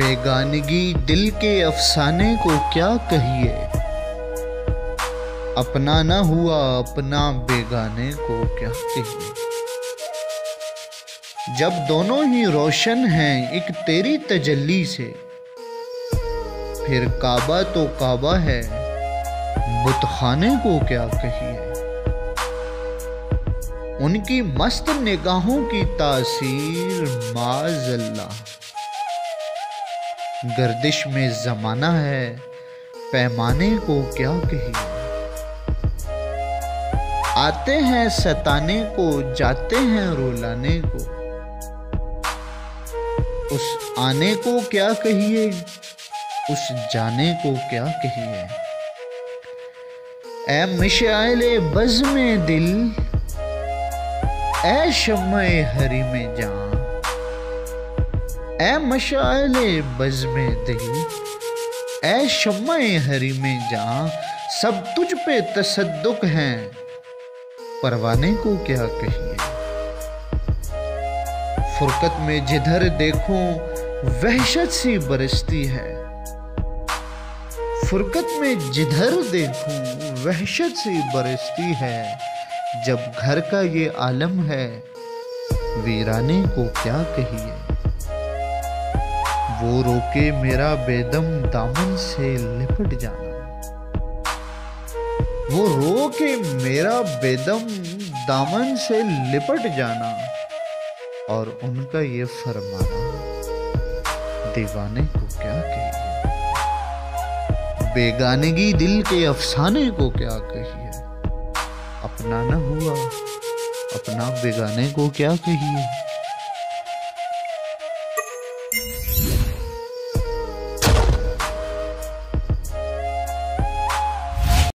बेगानगी दिल के अफसाने को क्या कहिए, अपना न हुआ अपना बेगाने को क्या कहिए। जब दोनों ही रोशन हैं एक तेरी तजल्ली से, फिर काबा तो काबा है बुतखाने को क्या कहिए। उनकी मस्त निगाहों की तासीर माज़अल्लाह, गर्दिश में जमाना है पैमाने को क्या कहिए। आते हैं सताने को जाते हैं रुलाने को, उस आने को क्या कहिए उस जाने को क्या कहिए। ऐ मिशाइले बज़्म दिल ऐ शम्मे हरी में जान, ऐ मशाइले बज़्म दिल ऐ शम्मे हरी में जान। सब तुझ पे तसद्दुक हैं परवाने को क्या कहिए। फुरकत में जिधर देखूं वहशत सी बरसती है, फुरकत में जिधर देखूं वहशत सी बरसती है। जब घर का ये आलम है वीराने को क्या कहिए। वो रोके मेरा बेदम दामन से लिपट जाना, वो रोके मेरा बेदम दामन से लिपट जाना। और उनका ये फरमाना दीवाने को क्या कहिए। बेगानगी दिल के अफसाने को क्या कहिए, अपना न हुआ अपना बेगाने को क्या कहिए।